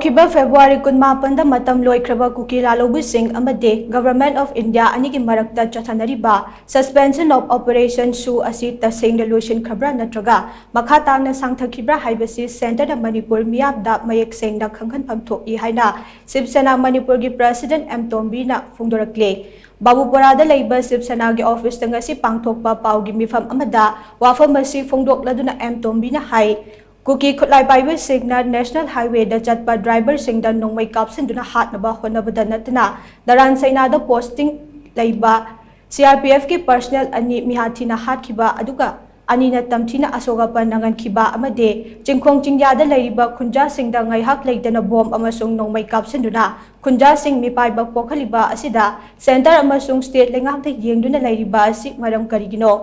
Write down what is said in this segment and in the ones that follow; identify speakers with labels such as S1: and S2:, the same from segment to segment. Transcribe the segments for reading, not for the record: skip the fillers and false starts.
S1: ꯍꯧꯈꯤꯕ ꯐꯦꯕ꯭ꯔꯨꯋꯥꯔꯤ 18ꯗ ꯃꯇꯝ ꯂꯣꯏꯈ꯭ꯔꯕ ꯀꯨꯀꯤ ꯂꯥꯂꯧꯕꯤꯁꯤꯡ ꯑꯃꯗꯤ ꯒꯚꯔꯟꯃꯦꯟꯠ ꯑꯣꯐ ꯏꯟꯗꯤꯌꯥ ꯑꯅꯤꯒꯤ ꯃꯔꯛꯇ ꯆꯠꯊꯅꯔꯤꯕ ꯁꯁꯄꯦꯟꯁꯟ ꯑꯣꯐ ꯑꯣꯄꯔꯦꯁꯟ ꯁꯨ ꯑꯁꯤ ꯇꯁꯦꯡꯅ ꯂꯣꯏꯁꯤꯟꯈ꯭ꯔꯕ꯭ꯔꯥ ꯅꯠꯇ꯭ꯔꯒ ꯃꯈꯥ ꯇꯥꯅ ꯁꯥꯡꯊꯈꯤꯕ꯭ꯔꯥ ꯍꯥꯏꯕꯁꯤ ꯁꯦꯟꯇꯔꯅ ꯃꯅꯤꯄꯨꯔ ꯃꯤꯌꯥꯝꯗ ꯃꯌꯦꯛ ꯁꯦꯡꯅ ꯈꯪꯍꯟꯐꯝ ꯊꯣꯛꯏ ꯍꯥꯏꯅ ꯁꯤꯕ ꯁꯦꯅꯥ ꯃꯅꯤꯄꯨꯔꯒꯤ ꯄ꯭ꯔꯁꯤꯗꯦꯟꯠ ꯑꯦꯝ ꯇꯣꯝꯕꯤꯅ ꯐꯣꯡꯗꯣꯔꯛꯂꯦ꯫ ꯕꯥꯕꯨꯄꯔꯥꯗ ꯂꯩꯕ ꯁꯤꯕ ꯁꯦꯅꯥꯒꯤ ꯑꯣꯐꯤꯁꯇ ꯉꯁꯤ ꯄꯥꯡꯊꯣꯛꯄ ꯄꯥꯎꯒꯤ ꯃꯤꯐꯝ ꯑꯃꯗ ꯋꯥꯐꯝ ꯑꯁꯤ ꯐꯣꯡꯗꯣꯛꯂꯗꯨꯅ ꯑꯦꯝ ꯇꯣꯝꯕꯤꯅ ꯍꯥꯏ ꯀꯨꯀꯤ ꯈꯨꯠꯂꯥꯏ ꯄꯥꯏꯕꯁꯤꯡꯅ ꯅꯦꯁꯅꯦꯜ ꯍꯥꯏꯋꯦꯗ ꯆꯠꯄ ꯗ꯭राꯏꯚꯔꯁꯤꯡꯗ ꯅꯣꯡꯃꯩ ꯀꯥꯞꯁꯤꯟꯗꯨꯅ ꯍꯥꯠꯅꯕ ꯍꯣꯠꯅꯕꯗ ꯅꯠꯇꯅ ꯅꯔꯥꯟ ꯁꯩꯅꯥꯗ ꯄꯣꯁꯇꯤꯡ ꯂꯩꯕ CRPFꯀꯤ ꯄꯔꯁꯅꯦꯜ ꯑꯅꯤ ꯃꯤꯍꯥꯊꯤꯅ ꯍꯥꯠꯈꯤꯕ ꯑꯗꯨꯒ ꯑꯅꯤꯅ ꯇꯝꯊꯤꯅ ꯑꯁꯣꯛ-ꯑꯄꯟ ꯅꯪꯍꯟꯈꯤꯕ ꯑꯃꯗꯤ ꯆꯤꯡꯈꯣꯡ ꯆꯤꯡꯌꯥꯗ ꯂꯩꯔꯤꯕ ꯈꯨꯟꯖꯥꯁꯤꯡꯗ ꯉꯥꯏꯍꯥꯛ ꯂꯩꯇꯅ ꯕꯣꯝ ꯑꯃꯁꯨꯡ ꯅꯣꯡꯃꯩ ꯀꯥꯞꯁꯤꯟꯗꯨꯅ ꯈꯨꯟꯖꯥꯁꯤꯡ ꯃꯤꯄꯥꯏꯕ ꯄꯣꯛꯍꯜꯂꯤꯕ ꯑꯁꯤꯗ ꯁꯦꯟꯇꯔ ꯑꯃꯁꯨꯡ ꯁ꯭ꯇꯦꯠ ꯂꯩꯉꯥꯛꯅ ꯌꯦꯡꯗꯨꯅ ꯂꯩꯔꯤꯕ ꯑꯁꯤ ꯃꯔꯝ ꯀꯔꯤꯒꯤꯅꯣ?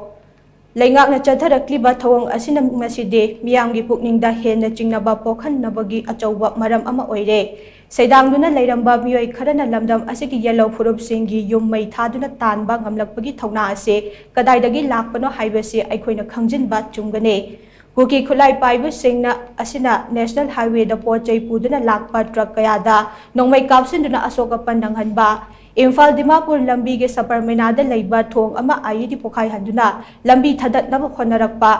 S1: ꯂꯩꯉꯥꯛꯅ ꯆꯠꯊꯔꯛꯂꯤꯕ ꯊꯧꯑꯣꯡ ꯑꯁꯤꯅ ꯉꯁꯤꯗꯤ ꯃꯤꯌꯥꯝꯒꯤ ꯄꯨꯛꯅꯤꯡꯗ ꯍꯦꯟꯅ ꯆꯤꯡꯅꯕ ꯄꯣꯛꯍꯟꯅꯕꯒꯤ ꯑꯆꯧꯕ ꯃꯔꯝ ꯑꯃ ꯑꯣꯏꯔꯦ꯫ ꯁꯩꯗꯥꯡꯗꯨꯅ ꯂꯩꯔꯝꯕ ꯃꯤꯑꯣꯏ ꯈꯔꯅ ꯂꯝꯗꯝ ꯑꯁꯤꯒꯤ ꯌꯦꯜꯂꯧ ꯐꯨꯔꯨꯞꯁꯤꯡꯒꯤ ꯌꯨꯝ ꯃꯩ ꯊꯥꯗꯨꯅ ꯇꯥꯟꯕ ꯉꯝꯂꯛꯄꯒꯤ ꯊꯧꯅꯥ ꯑꯁꯤ ꯀꯗꯥꯏꯗꯒꯤ ꯂꯥꯛꯄꯅꯣ ꯍꯥꯏꯕꯁꯤ ꯑꯩꯈꯣꯏꯅ ꯈꯪꯖꯤꯟꯕ ꯆꯨꯝꯒꯅꯤ꯫ ꯀꯨꯀꯤ ꯈꯨꯠꯂꯥꯏ ꯄꯥꯏꯕꯁꯤꯡꯅ ꯑꯁꯤꯅ ꯅꯦꯁꯅꯦꯜ ꯍꯥꯏꯋꯦꯗ ꯄꯣꯠ-ꯆꯩ ꯄꯨꯗꯨꯅ ꯂꯥꯛꯄ ꯇ꯭ꯔꯛ ꯀꯌꯥꯗ ꯅꯣꯡꯃꯩ ꯀꯥꯞꯁꯤꯟꯗꯨꯅ ꯑꯁꯣꯛ-ꯑꯄꯟ ꯅꯪꯍꯟꯕ, ꯏꯝꯐꯥꯜ ꯗꯤꯃꯥꯄꯨꯔ ꯂꯝꯕꯤꯒꯤ ꯁꯄꯔꯃꯩꯅꯥꯗ ꯂꯩꯕ ꯊꯣꯡ ꯑꯃ IED ꯄꯣꯈꯥꯏꯍꯟꯗꯨꯅ ꯂꯝꯕꯤ ꯊꯗꯠꯅꯕ ꯍꯣꯠꯅꯔꯛꯄ,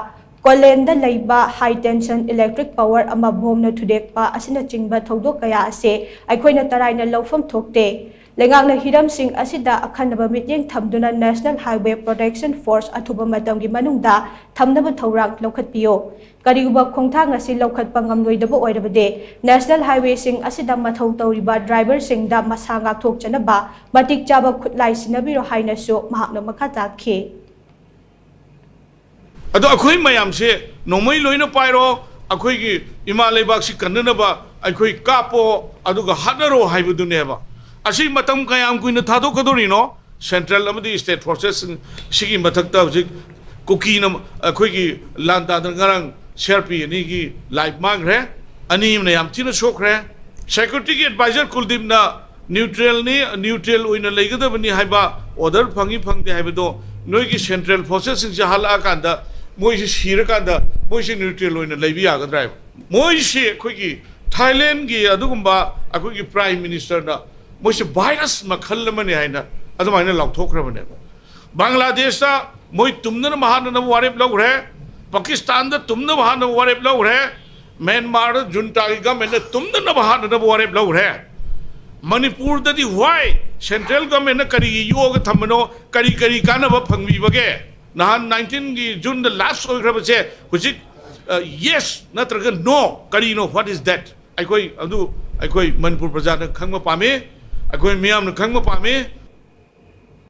S1: ꯀꯣꯂꯦꯟꯗ ꯂꯩꯕ ꯍꯥꯏ ꯇꯦꯟꯁꯟ ꯏꯂꯦꯛꯇ꯭ꯔꯤꯛ ꯄꯥꯋꯔ ꯑꯃ ꯕꯣꯝꯅ ꯊꯨꯗꯦꯛꯄ ꯑꯁꯤꯅꯆꯤꯡꯕ ꯊꯧꯗꯣꯛ ꯀꯌꯥ ꯑꯁꯤ ꯑꯩꯈꯣꯏꯅ ꯇꯔꯥꯏꯅ ꯂꯧꯐꯝ ꯊꯣꯛꯇꯦ꯫ ꯂꯩꯉꯥꯛꯅ ꯍꯤꯔꯝꯁꯤꯡ ꯑꯁꯤꯗ ꯑꯈꯟꯅꯕ ꯃꯤꯠꯌꯦꯡ ꯊꯝꯗꯨꯅ ꯅꯦꯁꯅꯦꯜ ꯍꯥꯏꯋꯦ ꯄ꯭ꯔꯣꯇꯦꯛꯁꯟ ꯐꯣꯔꯁ ꯑꯊꯨꯕ ꯃꯇꯝꯒꯤ ꯃꯅꯨꯡꯗ ꯊꯝꯅꯕ ꯊꯧꯔꯥꯡ ꯂꯧꯈꯠꯄꯤꯌꯨ꯫ ꯀꯔꯤꯒꯨꯝꯕ ꯈꯣꯡꯊꯥꯡ ꯑꯁꯤ ꯂꯧꯈꯠꯄ ꯉꯝꯂꯣꯏꯗꯕ ꯑꯣꯏꯔꯕꯗꯤ ꯅꯦꯁꯅꯦꯜ ꯍꯥꯏꯋꯦꯁꯤꯡ ꯑꯁꯤꯗ ꯃꯊꯧ ꯇꯧꯔꯤꯕ ꯗ꯭राꯏꯚꯔꯁꯤꯡꯗ ꯃꯁꯥ ꯉꯥꯛꯊꯣꯛꯆꯅꯕ ꯃꯇꯤꯛ ꯆꯥꯕ ꯈꯨꯠꯂꯥꯏ ꯁꯤꯟꯅꯕꯤꯔꯣ ꯍꯥꯏꯅꯁꯨ ꯃꯍꯥꯛꯅ ꯃꯈꯥ ꯇꯥꯈꯤ꯫
S2: ꯑꯗꯣ ꯑꯩꯈꯣꯏ ꯃꯌꯥꯝꯁꯦ ꯅꯣꯡꯃꯩ ꯂꯣꯏꯅ ꯄꯥꯏꯔꯣ, ꯑꯩꯈꯣꯏꯒꯤ ꯏꯃꯥ ꯂꯩꯕꯥꯛꯁꯤ ꯀꯟꯅꯅꯕ ꯑꯩꯈꯣꯏ ꯀꯥꯞꯄꯣ ꯑꯗꯨꯒ ꯍꯥꯠꯅꯔꯣ ꯍꯥꯏꯕꯗꯨꯅꯦꯕ꯫ ꯑꯁꯤ ꯃꯇꯝ ꯀꯌꯥꯝ ꯀꯨꯏꯅ ꯊꯥꯗꯣꯛꯀꯗꯧꯔꯤꯅꯣ? ꯁꯦꯟꯇ꯭ꯔꯦꯜ ꯑꯃꯗꯤ ꯁ꯭ꯇꯦꯠ ꯐꯣꯔꯁꯦꯁ ꯁꯤꯒꯤ ꯃꯊꯛꯇ ꯍꯧꯖꯤꯛ ꯀꯨꯀꯤꯅ ꯑꯩꯈꯣꯏꯒꯤ ꯂꯥꯟ ꯇꯥꯗꯅ ꯉꯔꯥꯡ CRP ꯑꯅꯤꯒꯤ ꯂꯥꯏꯐ ꯃꯥꯡꯈ꯭ꯔꯦ, ꯑꯅꯤ ꯑꯃꯅ ꯌꯥꯝ ꯊꯤꯅ ꯁꯣꯛꯈ꯭ꯔꯦ꯫ ꯁꯦꯀ꯭ꯌꯨꯔꯤꯇꯤꯒꯤ ꯑꯦꯗꯚꯥꯏꯖꯔ ꯀꯨꯜꯗꯤꯞꯅ ꯅ꯭ꯌꯨꯇ꯭ꯔꯦꯜ ꯑꯣꯏꯅ ꯂꯩꯒꯗꯕꯅꯤ ꯍꯥꯏꯕ ꯑꯣꯔꯗꯔ ꯐꯪꯗꯦ ꯍꯥꯏꯕꯗꯣ ꯅꯣꯏꯒꯤ ꯁꯦꯟꯇ꯭ꯔꯦꯜ ꯐꯣꯔꯁꯦꯁꯁꯤꯡꯁꯦ ꯍꯜꯂꯛꯑꯀꯥꯟꯗ ꯃꯣꯏꯁꯤ ꯁꯤꯔꯀꯥꯟꯗ ꯃꯣꯏꯁꯤ ꯅ꯭ꯌꯨꯇ꯭ꯔꯦꯜ ꯑꯣꯏꯅ ꯂꯩꯕ ꯌꯥꯒꯗ꯭ꯔꯥ ꯍꯥꯏꯕ꯫ ꯃꯣꯏꯁꯤ ꯑꯩꯈꯣꯏꯒꯤ ꯊꯥꯏꯂꯦꯟꯒꯤ ꯑꯗꯨꯒꯨꯝꯕ ꯑꯩꯈꯣꯏꯒꯤ ꯄ꯭ꯔꯥꯏꯝ ꯃꯤꯅꯤꯁꯇꯔꯅ ꯃꯣꯏꯁꯤ ꯚꯥꯏꯔꯁ ꯃꯈꯜ ꯑꯃꯅꯤ ꯍꯥꯏꯅ ꯑꯗꯨꯃꯥꯏꯅ ꯂꯥꯎꯊꯣꯛꯈ꯭ꯔꯕꯅꯦꯕ꯫ ꯕꯪꯒ꯭ꯂꯥꯗꯦꯁꯇ ꯃꯣꯏ ꯇꯨꯝꯅꯅꯕ ꯍꯥꯠꯅꯅꯕ ꯋꯥꯔꯦꯞ ꯂꯧꯈ꯭ꯔꯦ, ꯄꯥꯀꯤꯁꯇꯥꯟꯗ ꯇꯨꯝꯅꯕ ꯍꯥꯠꯅꯕ ꯋꯥꯔꯦꯞ ꯂꯧꯈ꯭ꯔꯦ, ꯃ꯭ꯌꯥꯟꯃꯥꯔꯗ ꯖꯨꯟꯇꯥꯒꯤ ꯒꯚꯔꯟꯃꯦꯟꯠꯅ ꯇꯨꯝꯅꯅꯕ ꯍꯥꯠꯅꯅꯕ ꯋꯥꯔꯦꯞ ꯂꯧꯈ꯭ꯔꯦ꯫ ꯃꯅꯤꯄꯨꯔꯗꯗꯤ ꯋꯥꯏ ꯁꯦꯟꯇ꯭ꯔꯦꯜ ꯒꯚꯔꯟꯃꯦꯟꯠꯅ ꯀꯔꯤꯒꯤ ꯌꯣꯛꯑꯒ ꯊꯝꯕꯅꯣ? ꯀꯔꯤ ꯀꯥꯟꯅꯕ ꯐꯪꯕꯤꯕꯒꯦ? ꯅꯍꯥꯟ 19ꯒꯤ ꯖꯨꯟꯗ ꯂꯥꯁ ꯑꯣꯏꯈ꯭ꯔꯕꯁꯦ ꯍꯧꯖꯤꯛ ꯌꯦꯁ ꯅꯠꯇ꯭ꯔꯒ ꯅꯣ ꯀꯔꯤꯅꯣ? ꯋꯥꯠ ꯏꯁ ꯗꯦꯠ? ꯑꯩꯈꯣꯏ ꯃꯅꯤꯄꯨꯔ ꯄ꯭ꯔꯖꯥꯅ ꯈꯪꯕ ꯄꯥꯝꯃꯤ, ꯑꯩꯈꯣꯏ ꯃꯤꯌꯥꯝꯅ ꯈꯪꯕ ꯄꯥꯝꯃꯤ꯫